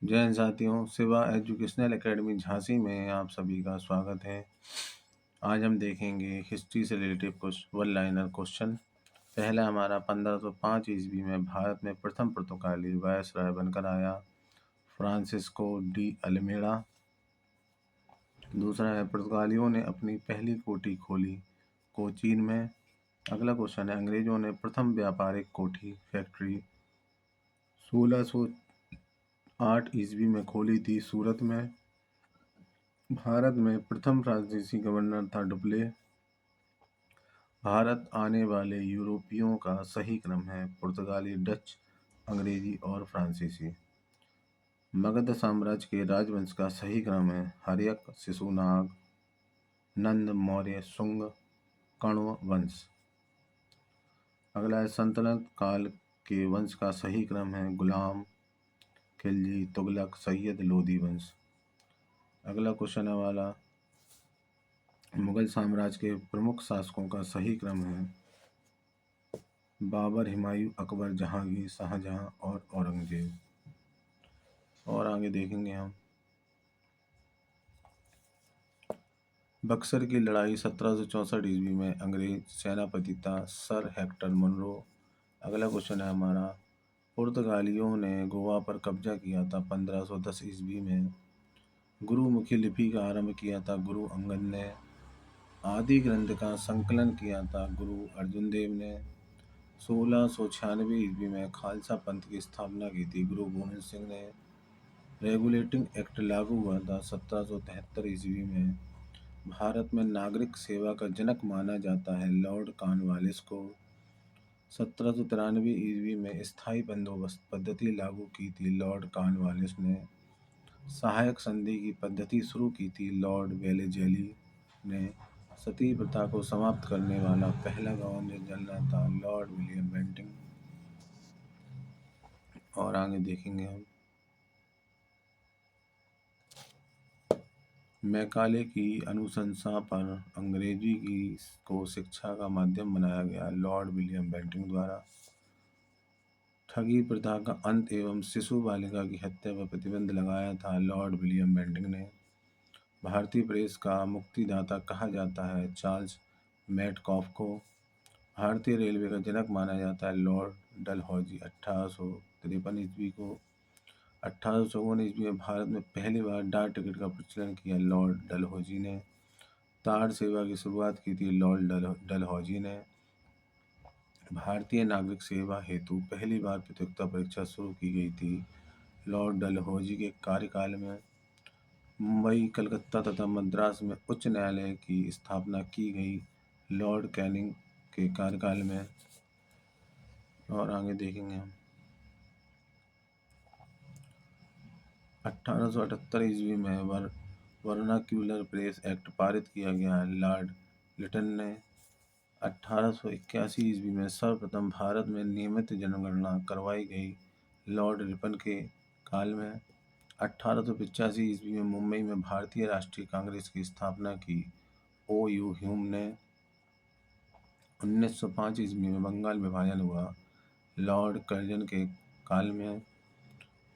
जय हिंद साथियों, Shiva educational academy Jhansi में आप सभी का स्वागत है। आज हम देखेंगे हिस्ट्री से रिलेटेड कुछ वन लाइनर क्वेश्चन। पहला हमारा 1505 ईस्वी में भारत में प्रथम पुर्तगाली वायसराय बनकर आया फ्रांसिस्को डी अल्मेडा। दूसरा है पुर्तगालियों ने अपनी पहली कोठी खोली कोचीन में। अगला क्वेश्चन है अंग्रेजों ने प्रथम व्यापारिक कोठी फैक्ट्री 1608 ईस्वी में खोली थी सूरत में। भारत में प्रथम फ्रांसीसी गवर्नर था डुप्ले। भारत आने वाले यूरोपियों का सही क्रम है पुर्तगाली, डच, अंग्रेजी और फ्रांसीसी। मगध साम्राज्य के राजवंश का सही क्रम है हर्यक, शिशुनाग, नंद, मौर्य, शुंग, कण्व वंश। अगला है सल्तनत काल के वंश का सही क्रम है गुलाम, खिलजी, तुगलक, सैयद, लोदी वंश। अगला क्वेश्चन है वाला मुगल साम्राज्य के प्रमुख शासकों का सही क्रम है बाबर, हुमायूं, अकबर, जहांगीर, शाहजहां और औरंगजेब। और आगे देखेंगे हम बक्सर की लड़ाई 1764 ईस्वी में अंग्रेज सेनापति था सर हेक्टर मुनरो। अगला क्वेश्चन है हमारा पुर्तगालियों ने गोवा पर कब्जा किया था 1510 ईस्वी में। गुरुमुखी लिपि का आरंभ किया था गुरु अंगद ने। आदि ग्रंथ का संकलन किया था गुरु अर्जुन देव ने। 1696 ईस्वी में खालसा पंथ की स्थापना की थी गुरु गोविंद सिंह ने। रेगुलेटिंग एक्ट लागू हुआ था 1773 ईस्वी में। भारत में नागरिक सेवा का जनक माना जाता है लॉर्ड कॉर्नवालिस को। 1793 ईस्वी में स्थायी बंदोबस्त पद्धति लागू की थी लॉर्ड कॉर्नवालिस ने। सहायक संधि की पद्धति शुरू की थी लॉर्ड वेलेज़ली ने। सती प्रथा को समाप्त करने वाला पहला गवर्नर जनरल था लॉर्ड विलियम बेंटिंग। और आगे देखेंगे हम मैकाले की अनुशंसा पर अंग्रेजी को शिक्षा का माध्यम बनाया गया लॉर्ड विलियम बेंटिंग द्वारा। ठगी प्रथा का अंत एवं शिशु बालिका की हत्या पर प्रतिबंध लगाया था लॉर्ड विलियम बेंटिंग ने। भारतीय प्रेस का मुक्तिदाता कहा जाता है चार्ल्स मेटकॉफ को। भारतीय रेलवे का जनक माना जाता है लॉर्ड डलहौजी 1853 ईस्वी को। 1854 ईस्वी में भारत में पहली बार डाक टिकट का प्रचलन किया लॉर्ड डलहौजी ने। तार सेवा की शुरुआत की थी लॉर्ड डलहौजी ने। भारतीय नागरिक सेवा हेतु पहली बार प्रतियोगिता परीक्षा शुरू की गई थी लॉर्ड डलहौजी के कार्यकाल में। मुंबई, कलकत्ता तथा मद्रास में उच्च न्यायालय की स्थापना की गई लॉर्ड कैनिंग के कार्यकाल में। और आगे देखेंगे हम 1878 ईस्वी में वर्नाक्यूलर प्रेस एक्ट पारित किया गया लॉर्ड लिटन ने। 1881 ईस्वी में सर्वप्रथम भारत में नियमित जनगणना करवाई गई लॉर्ड रिपन के काल में। 1885 ईस्वी में मुंबई में भारतीय राष्ट्रीय कांग्रेस की स्थापना की ओ यू ह्यूम ने। 1905 ईस्वी में बंगाल विभाजन हुआ लॉर्ड कर्जन के काल में।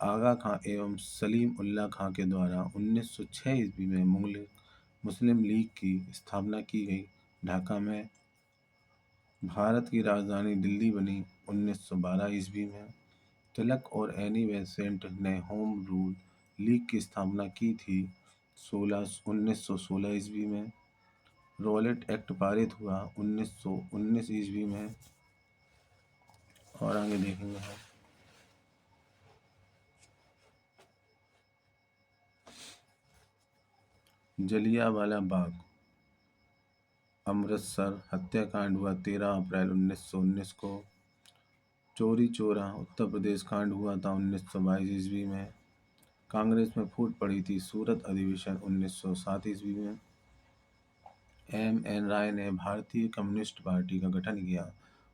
आगा खां एवं सलीम उल्लाह खां के द्वारा 1906 ईस्वी में मुस्लिम लीग की स्थापना की गई ढाका में। भारत की राजधानी दिल्ली बनी 1912 ईस्वी में। तिलक और एनी बेसेंट ने होम रूल लीग की स्थापना की थी 1916 ईस्वी में। रॉलेट एक्ट पारित हुआ 1919 ईस्वी में। और आगे देखेंगे हम जलियांवाला बाग अमृतसर हत्याकांड हुआ 13 अप्रैल 1919 को। चोरी चोरा उत्तर प्रदेश कांड हुआ था 1922 ईस्वी में। कांग्रेस में फूट पड़ी थी सूरत अधिवेशन 1907 ईस्वी में। M.N. राय ने भारतीय कम्युनिस्ट पार्टी का गठन किया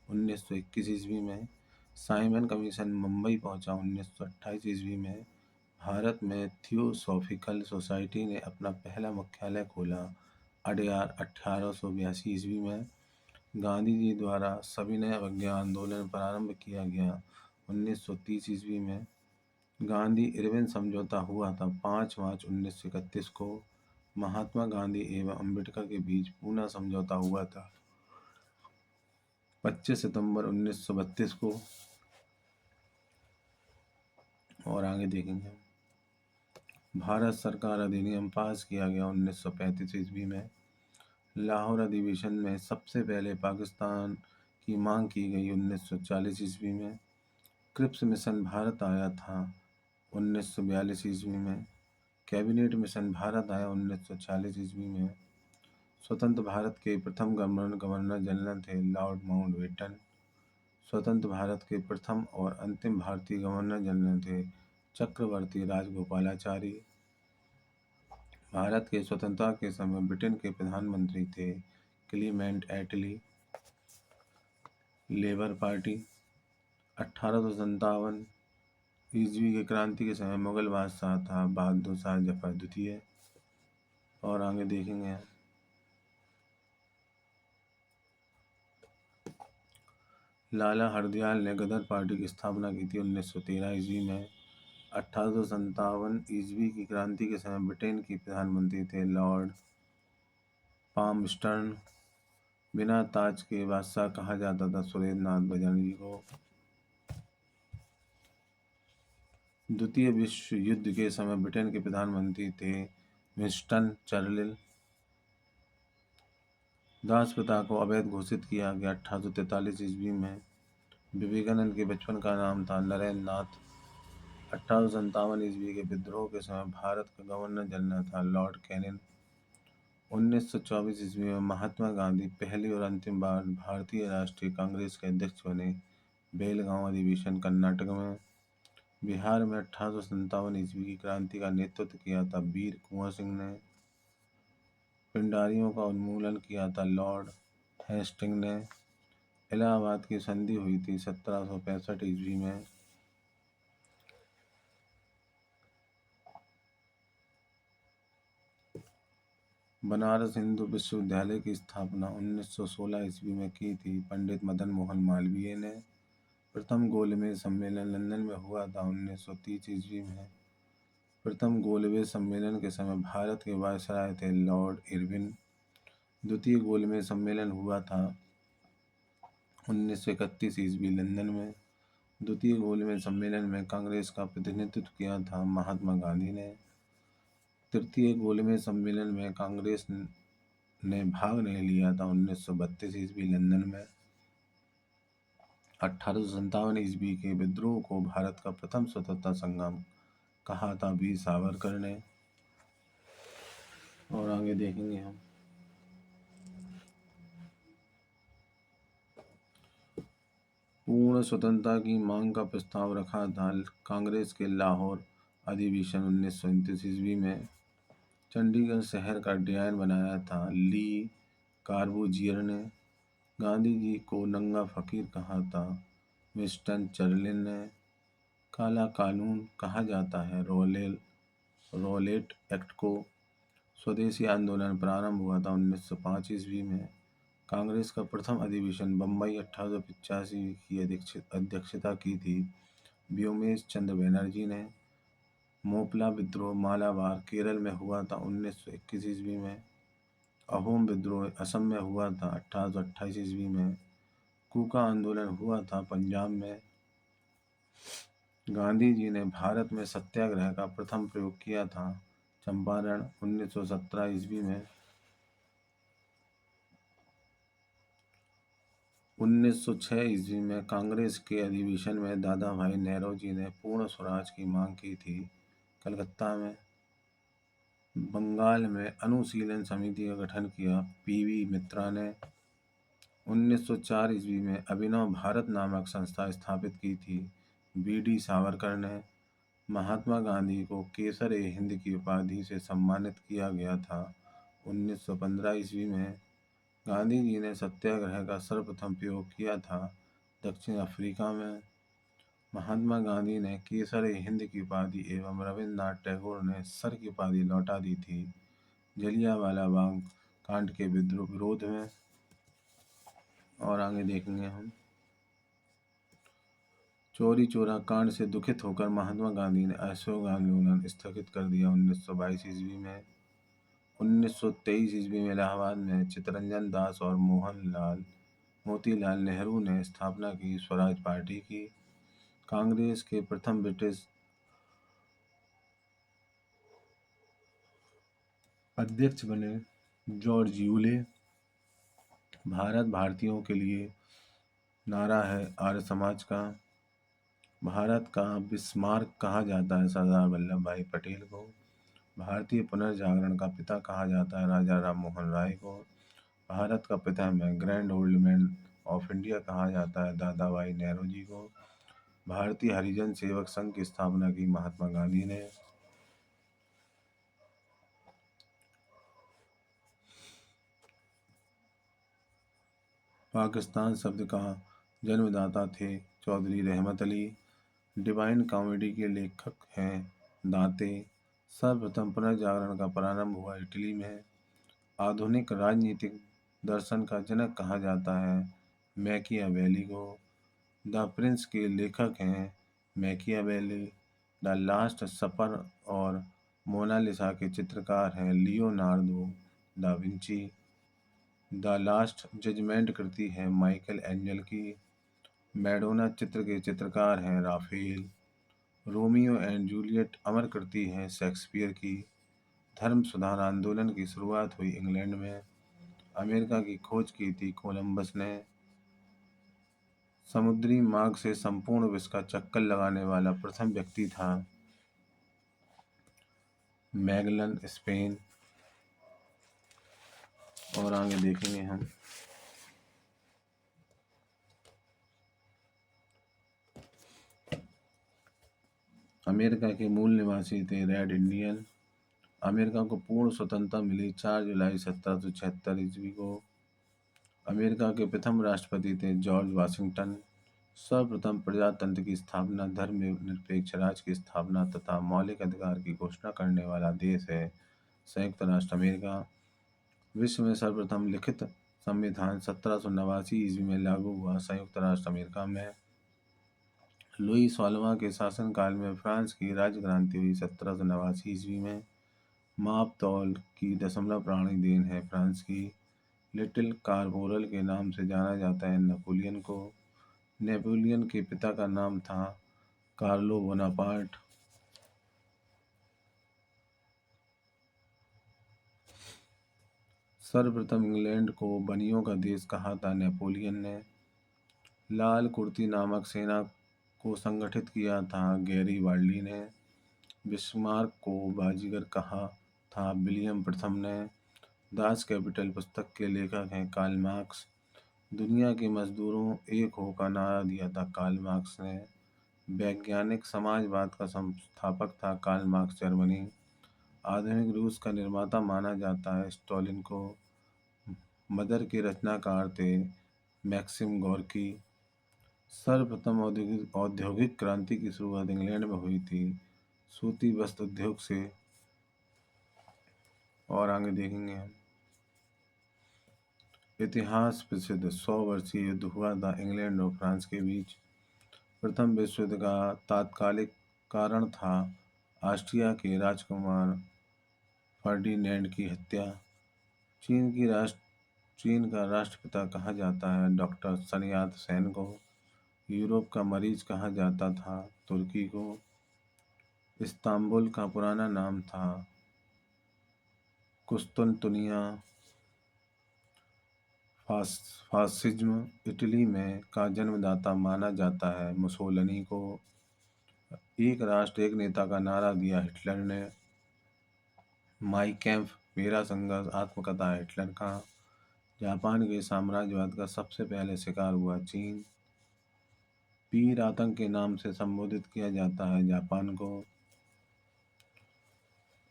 1921 ईस्वी में। साइमन कमीशन मुंबई पहुंचा 1928 ईस्वी में। भारत में थियोसॉफिकल सोसाइटी ने अपना पहला मुख्यालय खोला अडयार 1882 ईस्वी में। गांधी जी द्वारा सविनय अवज्ञा आंदोलन प्रारंभ किया गया 1930 ईस्वी में। गांधी इरविन समझौता हुआ था 5 मार्च 1931 को। महात्मा गांधी एवं अम्बेडकर के बीच पूना समझौता हुआ था 25 सितंबर 1932 को। और आगे देखेंगे, भारत सरकार अधिनियम पास किया गया 1935 ईस्वी में। लाहौर अधिवेशन में सबसे पहले पाकिस्तान की मांग की गई 1940 ईस्वी में। क्रिप्स मिशन भारत आया था 1942 ईस्वी में। कैबिनेट मिशन भारत आया 1940 ईस्वी में। स्वतंत्र भारत के प्रथम गवर्नर जनरल थे लॉर्ड माउंटबेटन। स्वतंत्र भारत के प्रथम और अंतिम भारतीय गवर्नर जनरल थे चक्रवर्ती राजगोपालाचारी। भारत के स्वतंत्रता के समय ब्रिटेन के प्रधानमंत्री थे क्लीमेंट एटली। लेबर पार्टी 1857 ईस्वी की क्रांति के समय मुगल बादशाह था बहादुर शाह जफर द्वितीय। और आगे देखेंगे, लाला हरदयाल ने गदर पार्टी की स्थापना की थी 1913 ईस्वी में। 1857 ईस्वी की क्रांति के समय ब्रिटेन की प्रधानमंत्री थे लॉर्ड पामस्टर्न। बिना ताज के बादशाह कहा जाता था सुरेंद्रनाथ बनर्जी को। द्वितीय विश्व युद्ध के समय ब्रिटेन के प्रधानमंत्री थे विंस्टन चर्चिल। दास प्रथा को अवैध घोषित किया गया 1843 ईस्वी में। विवेकानंद के बचपन का नाम था नरेंद्र नाथ। 1857 ईस्वी के विद्रोह के समय भारत का गवर्नर जनरल था लॉर्ड कैनिंग। 1924 ईस्वी में महात्मा गांधी पहली और अंतिम बार भारतीय राष्ट्रीय कांग्रेस के अध्यक्ष बने बेलगांव अधिवेशन कर्नाटक में। बिहार में 1857 ईस्वी की क्रांति का नेतृत्व किया था वीर कुंवर सिंह ने। पिंडारियों का उन्मूलन किया था लॉर्ड हेस्टिंग ने। इलाहाबाद की संधि हुई थी 1765 ईस्वी में। बनारस हिंदू विश्वविद्यालय की स्थापना 1916 ईस्वी में की थी पंडित मदन मोहन मालवीय ने। प्रथम गोलमेज सम्मेलन लंदन में हुआ था 1930 ईस्वी में। प्रथम गोलमेज सम्मेलन के समय भारत के वायसराय थे लॉर्ड इरविन। द्वितीय गोलमेज सम्मेलन हुआ था 1931 ईस्वी लंदन में। द्वितीय गोलमेज सम्मेलन में कांग्रेस का प्रतिनिधित्व किया था महात्मा गांधी ने। तृतीय गोलमेज सम्मेलन में कांग्रेस ने भाग नहीं लिया था 1932 ईस्वी लंदन में। 1857 ईस्वी के विद्रोह को भारत का प्रथम स्वतंत्रता संग्राम कहा था वीर सावरकर ने। और आगे देखेंगे हम, पूर्ण स्वतंत्रता की मांग का प्रस्ताव रखा था कांग्रेस के लाहौर अधिवेशन 1929 ईस्वी में। चंडीगढ़ शहर का डिजाइन बनाया था ली कार्बूजियर ने। गांधी जी को नंगा फकीर कहा था विंस्टन चर्चिल ने। काला कानून कहा जाता है रॉलेट एक्ट को। स्वदेशी आंदोलन प्रारंभ हुआ था 1905 ईस्वी में। कांग्रेस का प्रथम अधिवेशन बम्बई 1885 की अध्यक्षता की थी व्योमेश चंद्र बनर्जी ने। मोपला विद्रोह मालाबार केरल में हुआ था 1921 ईस्वी में। अहोम विद्रोह असम में हुआ था 1828 ईस्वी में। कूका आंदोलन हुआ था पंजाब में। गांधी जी ने भारत में सत्याग्रह का प्रथम प्रयोग किया था चंपारण 1917 ईस्वी में। 1906 ईस्वी में कांग्रेस के अधिवेशन में दादा भाई नेहरू जी ने पूर्ण स्वराज की मांग की थी कलकत्ता में। बंगाल में अनुशीलन समिति का गठन किया पीवी मित्रा ने। 1904 ईस्वी में अभिनव भारत नामक संस्था स्थापित की थी बीडी सावरकर ने। महात्मा गांधी को केसर ए हिंद की उपाधि से सम्मानित किया गया था 1915 ईस्वी में। गांधी जी ने सत्याग्रह का सर्वप्रथम प्रयोग किया था दक्षिण अफ्रीका में। महात्मा गांधी ने केसर ए हिंद की उपाधि एवं रविन्द्रनाथ टैगोर ने सर की उपाधि लौटा दी थी जलियांवाला बाग कांड के विरोध में। और आगे देखेंगे हम, चौरी चौरा कांड से दुखित होकर महात्मा गांधी ने असहयोग आंदोलन स्थगित कर दिया 1922 ईस्वी में। 1923 ईस्वी में इलाहाबाद में चित्तरंजन दास और मोतीलाल नेहरू ने स्थापना की स्वराज पार्टी की। कांग्रेस के प्रथम ब्रिटिश अध्यक्ष बने जॉर्ज यूले। भारत भारतीयों के लिए नारा है आर्य समाज का। भारत का बिस्मार्क कहा जाता है सरदार वल्लभ भाई पटेल को। भारतीय पुनर्जागरण का पिता कहा जाता है राजा राम मोहन राय को। भारत का पितामह grand old man of India कहा जाता है दादा भाई नेहरू जी को। भारतीय हरिजन सेवक संघ की स्थापना की महात्मा गांधी ने। पाकिस्तान शब्द का जन्मदाता थे चौधरी रहमत अली। डिवाइन कॉमेडी के लेखक हैं दांते। सर्वप्रथम पुनर्जागरण का प्रारंभ हुआ इटली में। आधुनिक राजनीतिक दर्शन का जनक कहा जाता है मैकियावेली को। द प्रिंस के लेखक हैं मैकियावेली। द लास्ट सपर और मोनालिसा के चित्रकार हैं Leonardo da Vinci. The last judgement कृति है माइकल एंजल की। मैडोना चित्र के चित्रकार हैं राफेल। रोमियो एंड जूलियट अमर कृति है शेक्सपियर की। धर्म सुधार आंदोलन की शुरुआत हुई इंग्लैंड में। अमेरिका की खोज की थी कोलंबस ने। समुद्री मार्ग से संपूर्ण विश्व का चक्कर लगाने वाला प्रथम व्यक्ति था मैगलन स्पेन। और आगे देखेंगे हम अमेरिका के मूल निवासी थे रेड इंडियन। अमेरिका को पूर्ण स्वतंत्रता मिली 4 जुलाई 1776 ईस्वी को। अमेरिका के प्रथम राष्ट्रपति थे जॉर्ज वाशिंगटन। सर्वप्रथम प्रजातंत्र की स्थापना, धर्मनिरपेक्ष राज्य की स्थापना तथा मौलिक अधिकार की घोषणा करने वाला देश है संयुक्त राष्ट्र अमेरिका। विश्व में सर्वप्रथम लिखित संविधान 1789 ईस्वी में लागू हुआ संयुक्त राष्ट्र अमेरिका में। लुई 16वां के शासनकाल में फ्रांस की राज्य क्रांति हुई 1789 ईस्वी में। माप तौल की दशमलव प्राणी देन है फ्रांस की। लिटिल कार्बोरल के नाम से जाना जाता है नेपोलियन को। नेपोलियन के पिता का नाम था कार्लो बोनापार्ट। सर्वप्रथम इंग्लैंड को बनियों का देश कहा था नेपोलियन ने। लाल कुर्ती नामक सेना को संगठित किया था गैरीबाल्डी ने। बिस्मार्क को बाजीगर कहा था विलियम प्रथम ने। दास कैपिटल पुस्तक के लेखक हैं कार्ल मार्क्स। दुनिया के मजदूरों एक हो का नारा दिया था कार्ल मार्क्स ने। वैज्ञानिक समाजवाद का संस्थापक था कार्ल मार्क्स जर्मनी। आधुनिक रूस का निर्माता माना जाता है स्टालिन को। मदर के रचनाकार थे मैक्सिम गोर्की। सर्वप्रथम औद्योगिक क्रांति की शुरुआत इंग्लैंड में हुई थी सूती वस्त्र उद्योग से। और आगे देखेंगे हम इतिहास प्रसिद्ध 100 वर्षीय युद्ध हुआ था इंग्लैंड और फ्रांस के बीच। प्रथम विश्व युद्ध का तात्कालिक कारण था ऑस्ट्रिया के राजकुमार फर्डिनेंड की हत्या। चीन का राष्ट्रपिता कहा जाता है डॉक्टर सन यात सेन को। यूरोप का मरीज कहा जाता था तुर्की को। इस्तांबुल का पुराना नाम था कुस्तुनतुनिया। फासिज्म इटली में का जन्मदाता माना जाता है मुसोलिनी को। एक राष्ट्र एक नेता का नारा दिया हिटलर ने। माई कैंप मेरा संघर्ष आत्मकथा हिटलर का। जापान के साम्राज्यवाद का सबसे पहले शिकार हुआ चीन। पीर आतंक के नाम से संबोधित किया जाता है जापान को।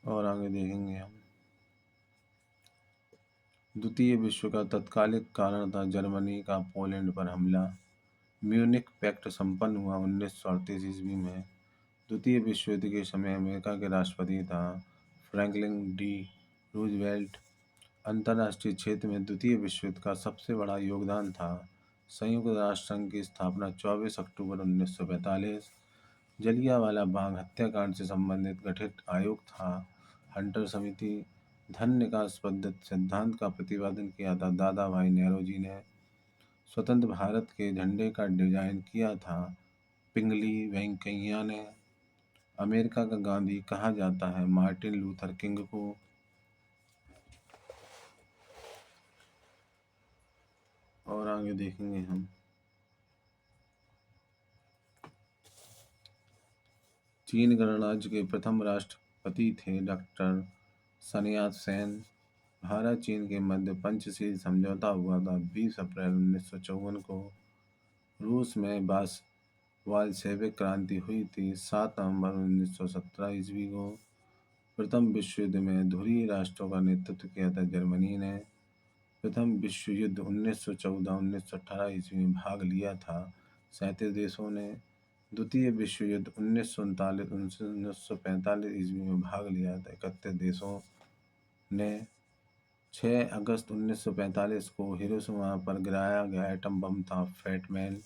और आगे देखेंगे हम द्वितीय विश्व का तत्कालिक कारण था जर्मनी का पोलैंड पर हमला। म्यूनिख पैक्ट संपन्न हुआ 1938 ईस्वी में। द्वितीय विश्व युद्ध के समय अमेरिका के राष्ट्रपति था फ्रैंकलिन डी रूजवेल्ट। अंतर्राष्ट्रीय क्षेत्र में द्वितीय विश्व युद्ध का सबसे बड़ा योगदान था संयुक्त राष्ट्र संघ की स्थापना 24 अक्टूबर 1945। जलियांवाला बाग हत्याकांड से संबंधित गठित आयोग था। हंटर समिति। धन निकास पद्धति सिद्धांत का प्रतिपादन किया था दादा भाई नेहरू जी ने। स्वतंत्र भारत के झंडे का डिजाइन किया था पिंगली वेंकैया ने। अमेरिका का गांधी कहा जाता है मार्टिन लूथर किंग को। और आगे देखेंगे हम। चीन गणराज्य के प्रथम राष्ट्रपति थे डॉक्टर sun यat-sen। भारत चीन के मध्य पंचशील समझौता हुआ था 20 अप्रैल 1954 को। रूस में बाल्शेविक क्रांति हुई थी 7 नवंबर 1917 ईस्वी को। प्रथम विश्व युद्ध में ध्रुवीय राष्ट्रों का नेतृत्व किया था जर्मनी ने। प्रथम विश्व युद्ध 1914-1918 ईस्वी में भाग लिया था 37 देशों ने। द्वितीय विश्व युद्ध 1939-1945 ईस्वी में भाग लिया था 31 देशों ने। 6 अगस्त 1945 को हिरोशिमा पर गिराया गया एटम बम था फैट मैन।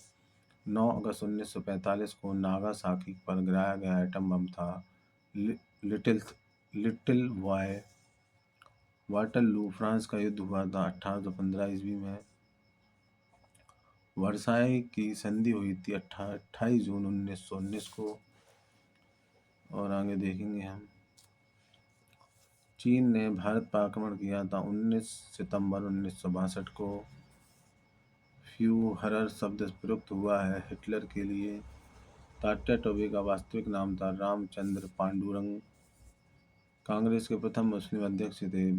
9 अगस्त 1945 को नागासाकी पर गिराया गया एटम बम था little little boy. Waterloo France का युद्ध हुआ था 1815 ईस्वी में। वर्साई की संधि हुई थी 28 जून 1919 को। और आगे देखेंगे हम। चीन ने भारत पर आक्रमण किया था 19 सितंबर 1962 को। फ्यूहरर शब्द प्रयुक्त हुआ है हिटलर के लिए। तात्या टोबे का वास्तविक नाम था रामचंद्र पांडुरंग। कांग्रेस के प्रथम मुस्लिम अध्यक्ष थे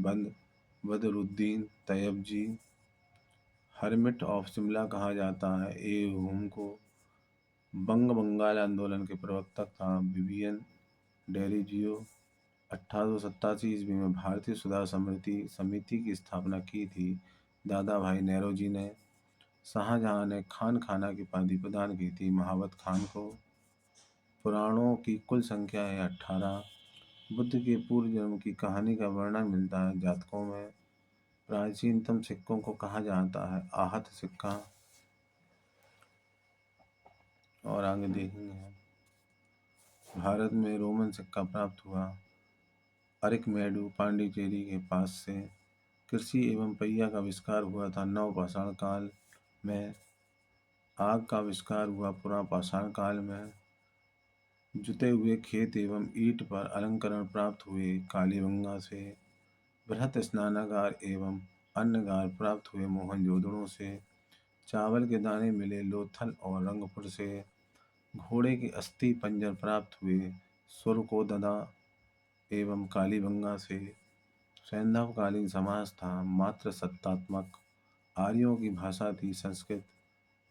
बदरुद्दीन तैयब जी। हर्मिट ऑफ शिमला कहा जाता है ए हुम को। बंगाल आंदोलन के प्रवक्ता था विवियन डेरिजियो। 1887 ईस्वी में भारतीय सुधार समिति की स्थापना की थी दादा भाई नेहरू जी ने। शाहजहां ने खान खाना की उपाधि प्रदान की थी महावत खान को। पुराणों की कुल संख्या है 18। बुद्ध के पूर्व जन्म की कहानी का वर्णन मिलता है जातकों में। प्राचीनतम सिक्कों को कहा जाता है आहत सिक्का। और आगे देखेंगे हम। भारत में रोमन सिक्का प्राप्त हुआ अरिकमेडु पांडिचेरी के पास से। कृषि एवं पहिया का आविष्कार हुआ था नवपाषाण काल में। आग का आविष्कार हुआ पुरापाषाण काल में। जुते हुए खेत एवं ईंट पर अलंकरण प्राप्त हुए कालीबंगा से। बृहत स्नानागार एवं अन्नगार प्राप्त हुए मोहनजोदड़ो से। चावल के दाने मिले लोथल और रंगपुर से। घोड़े के अस्थि पंजर प्राप्त हुए सुरकोददा एवं कालीबंगा से। सैंधवकालीन समाज था मात्र सत्तात्मक। आर्यों की भाषा थी संस्कृत।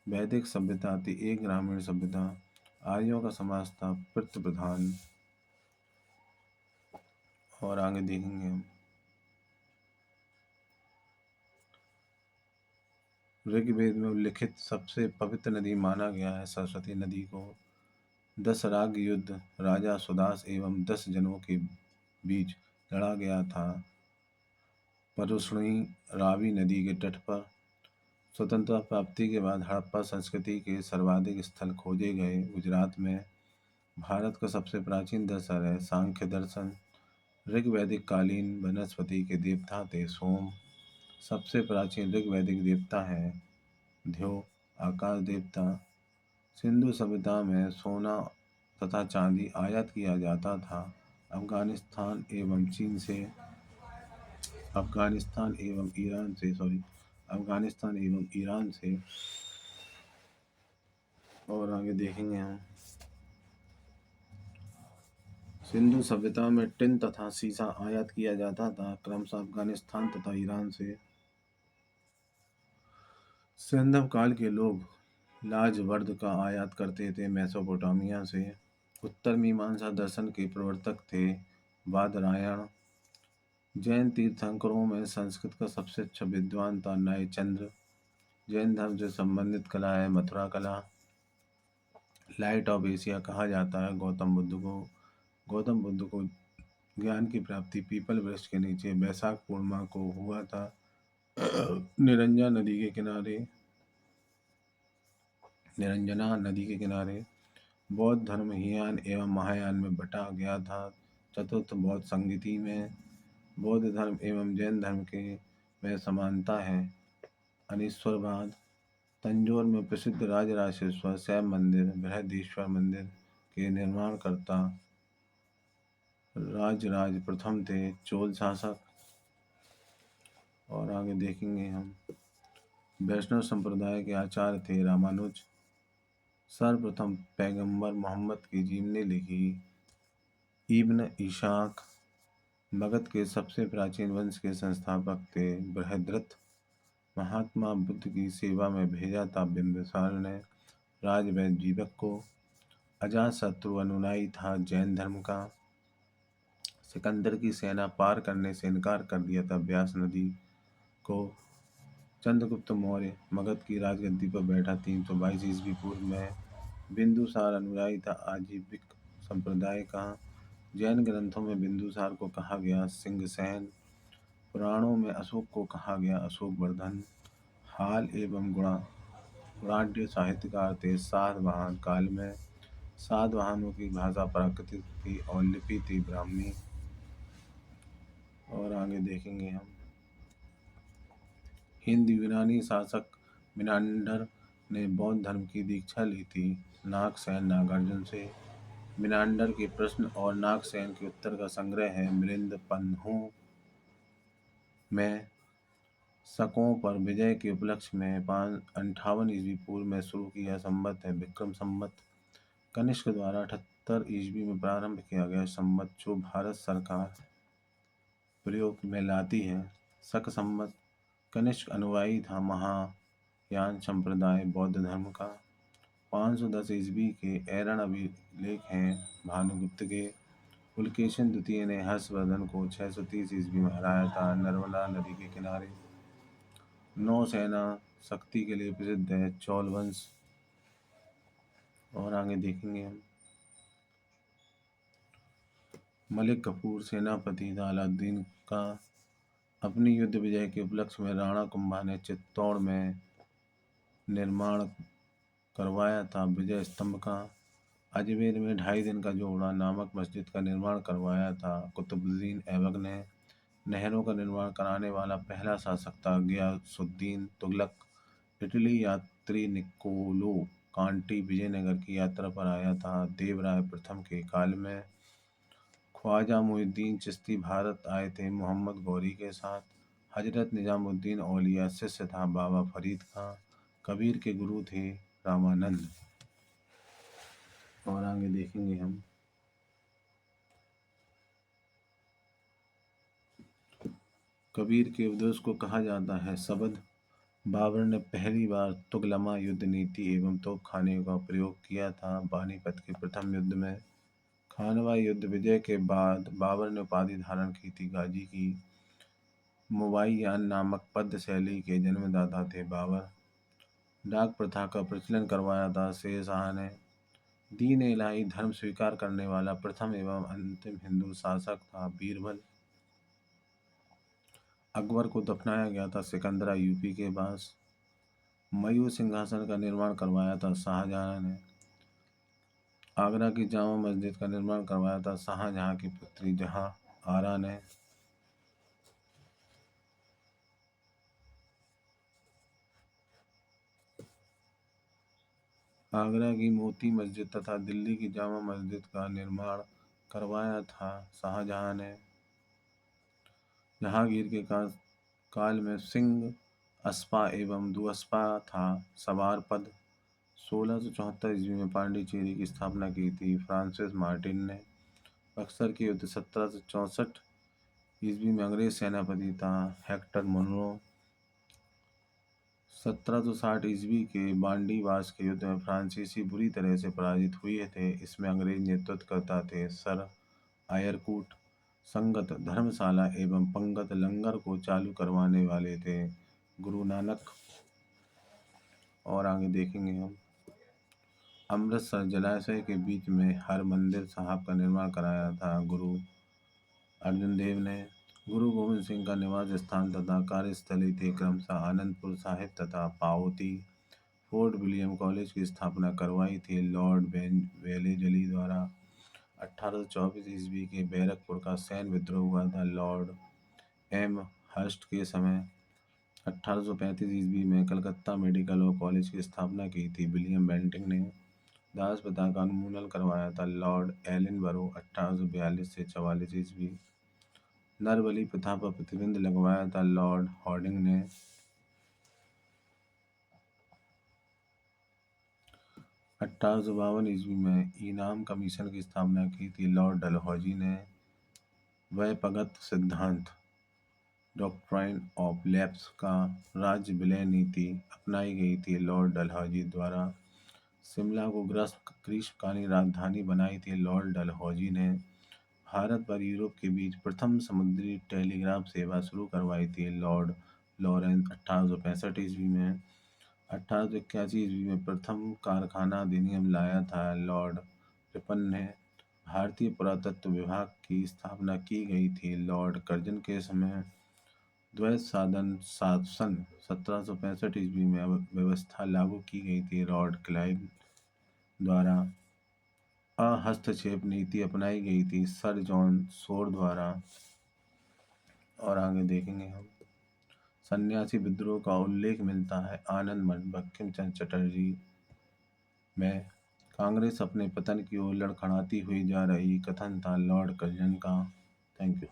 वैदिक सभ्यता थी एक ग्रामीण सभ्यता। आर्यों का समाज था पितृ प्रधान। और आगे देखेंगे हम। ऋग्वेद में उल्लिखित सबसे पवित्र नदी माना गया है सरस्वती नदी को। 10 राग युद्ध राजा सुदास एवं 10 जनों के बीच लड़ा गया था परुष्णी रावी नदी के तट पर। स्वतंत्रता प्राप्ति के बाद हड़प्पा संस्कृति के सर्वाधिक स्थल खोजे गए गुजरात में। भारत का सबसे प्राचीन दर्शन है सांख्य दर्शन। ऋग्वैदिक कालीन वनस्पति के देवता थे सोम। सबसे प्राचीन ऋग्वैदिक देवता है ध्यो आकाश देवता। सिंधु सभ्यता में सोना तथा चांदी आयात किया जाता था अफगानिस्तान एवं चीन से। अफगानिस्तान एवं ईरान से। और आगे देखेंगे हम। सिंधु सभ्यता में टिन तथा सीसा आयात किया जाता था क्रमशः अफगानिस्तान तथा ईरान से। सैंधव काल के लोग लाजवर्द का आयात करते थे मेसोपोटामिया से। उत्तर मीमांसा दर्शन के प्रवर्तक थे बादरायण। जैन तीर्थंकरों में संस्कृत का सबसे अच्छा विद्वान था नयचंद्र। जैन धर्म से संबंधित कला है मथुरा कला। लाइट ऑफ एशिया कहा जाता है गौतम बुद्ध को। गौतम बुद्ध को ज्ञान की प्राप्ति पीपल वृक्ष के नीचे वैशाख पूर्णिमा को हुआ था निरंजन नदी के किनारे। निरंजना नदी के किनारे बौद्ध धर्म हीनयान एवं महायान में बटा गया था। चतुर्थ बौद्ध संगति में बौद्ध धर्म एवं जैन धर्म के में समानता है। अनीश्वरवाद तंजौर में प्रसिद्ध राजराजेश्वर शैव मंदिर बृहदीश्वर मंदिर के निर्माणकर्ता राजराज प्रथम थे, चोल शासक। और आगे देखेंगे हम वैष्णव संप्रदाय के आचार्य थे रामानुज। सर्वप्रथम पैगंबर मोहम्मद की जीवनी लिखी इब्न इशाक। मगध के सबसे प्राचीन वंश के संस्थापक थे बृहद्रथ। महात्मा बुद्ध की सेवा में भेजा था बिंबिसार ने राजवैद्य जीवक को। अजातशत्रु अनुयायी था जैन धर्म का। सिकंदर की सेना पार करने से इनकार कर दिया था ब्यास नदी को। चंद्रगुप्त मौर्य मगध की राजगद्दी पर बैठा 322 ईस्वी पूर्व में। बिंदुसार अनुयायी था आजीविक संप्रदाय का। जैन ग्रंथों में बिंदुसार को कहा गया सिंहसैन। पुराणों में अशोक को कहा गया अशोक वर्धन। हाल एवं गुणाढ़ साहित्यकार थे सातवाहन काल में। सातवाहनों की भाषा प्राकृतिक थी और लिपि थी ब्राह्मी। और आगे देखेंगे हम हिंद यूनानी शासक मिनांडर ने बौद्ध धर्म की दीक्षा ली थी नागसेन नागार्जुन से। मिनांडर के प्रश्न और नागसेन के उत्तर का संग्रह है मिलिंद पन्हू में। शकों पर विजय के उपलक्ष्य में 58 ईस्वी पूर्व में शुरू किया संवत है विक्रम संवत। कनिष्क द्वारा 78 ईस्वी में प्रारंभ किया गया संवत जो भारत सरकार प्रयोग में लाती है। शक संवत कनिष्क अनुयायी था महायान संप्रदाय बौद्ध धर्म का। 510 ईस्वी के ऐरण अभिलेख हैं भानुगुप्त के। पुलकेशिन द्वितीय ने हर्षवर्धन को 630 ईस्वी में हराया था नर्मदा नदी के किनारे। नौसेना शक्ति के लिए प्रसिद्ध है चौल वंश। और आगे देखेंगे हम मलिक कफूर सेनापति था अलाउद्दीन का। अपनी युद्ध विजय के उपलक्ष्य में राणा कुंभा ने चित्तौड़ में निर्माण करवाया था विजय स्तंभ का। अजमेर में 2.5 दिन का जोड़ा नामक मस्जिद का निर्माण करवाया था कुतुबुद्दीन ऐबक ने। नहरों का निर्माण कराने वाला पहला शासक था गियासुद्दीन तुगलक। इटली यात्री निकोलो कांटी विजयनगर की यात्रा पर आया था देवराय प्रथम के काल में। ख्वाजा मुइनुद्दीन चिश्ती भारत आए थे मोहम्मद गौरी के साथ। हजरत निजामुद्दीन औलिया शिष्य था बाबा फरीद का। कबीर के गुरु थे रामानंद। और आगे देखेंगे हम कबीर के उपदेश को कहा जाता है शबद। बाबर ने पहली बार तुगलमा युद्ध नीति एवं तोपखाने का प्रयोग किया था पानीपत के प्रथम युद्ध में। खानवा युद्ध विजय के बाद बाबर ने उपाधि धारण की थी गाजी की। मुबाइयान नामक पद्य शैली के जन्मदाता थे बाबर। डाक प्रथा का प्रचलन करवाया था शेर शाह ने। दीन इलाही धर्म स्वीकार करने वाला प्रथम एवं अंतिम हिंदू शासक था बीरबल। अकबर को दफनाया गया था सिकंदरा यूपी के पास। मयूर सिंहासन का निर्माण करवाया था शाहजहां ने। आगरा की जामा मस्जिद का निर्माण करवाया था शाहजहां की पुत्री जहां आरा ने। आगरा की मोती मस्जिद तथा दिल्ली की जामा मस्जिद का निर्माण करवाया था शाहजहां ने। जहांगीर के काल में सिंह अस्पा एवं दुअस्पा था सवार पद। 1674 ईस्वी में पांडिचेरी की स्थापना की थी फ्रांसिस मार्टिन ने। बक्सर के युद्ध 1764 ईस्वी में अंग्रेज सेनापति था हेक्टर मुनरो। 1760 ईस्वी के बांडीवास के युद्ध में फ्रांसीसी बुरी तरह से पराजित हुए थे। इसमें अंग्रेज नेतृत्व करता थे सर आयरकूट। संगत धर्मशाला एवं पंगत लंगर को चालू करवाने वाले थे गुरु नानक। और आगे देखेंगे हम अमृतसर जलाशय के बीच में हरमंदिर साहब का निर्माण कराया था गुरु अर्जुन देव ने। गुरु गोविंद सिंह का निवास स्थान तथा कार्यस्थली थे क्रमशः आनंदपुर साहिब तथा पाओती। फोर्ट विलियम कॉलेज की स्थापना करवाई थी लॉर्ड वेलेजली द्वारा। 1824 ईस्वी के बैरकपुर का सैन्य विद्रोह हुआ था लॉर्ड एम हर्स्ट के समय। 1835 ईस्वी में कलकत्ता मेडिकल और कॉलेज की स्थापना की थी विलियम बेंटिंग ने। दास प्रथा का उन्मूलन करवाया था लॉर्ड एलिनबरो। 1842 से 44 ईस्वी। नरबलि प्रथा पर प्रतिबंध लगवाया था लॉर्ड हॉर्डिंग ने। 1852 ईस्वी में इनाम कमीशन की स्थापना की थी लॉर्ड डलहौजी ने। वयपगत सिद्धांत डॉक्ट्राइन ऑफ लैप्स का राज्य विलय नीति अपनाई गई थी लॉर्ड डलहौजी द्वारा। शिमला को ग्रीष्मकालीन राजधानी बनाई थी लॉर्ड डलहौजी ने। भारत और यूरोप के बीच प्रथम समुद्री टेलीग्राफ सेवा शुरू करवाई थी लॉर्ड लॉरेंस 1865 ईस्वी में। 1881 ईस्वी में प्रथम कारखाना अधिनियम लाया था लॉर्ड रिपन ने। भारतीय पुरातत्व विभाग की स्थापना की गई थी लॉर्ड कर्जन के समय। द्वैत साधन शासन 1765 ईस्वी में व्यवस्था लागू की गई थी लॉर्ड क्लाइव द्वारा। हस्तक्षेप नीति अपनाई गई थी सर जॉन शोर द्वारा। और आगे देखेंगे हम सन्यासी विद्रोह का उल्लेख मिलता है आनंद मठ बंकिम चंद्र चटर्जी में। कांग्रेस अपने पतन की ओर लड़खड़ाती हुई जा रही कथन था लॉर्ड कर्जन का। Thank you.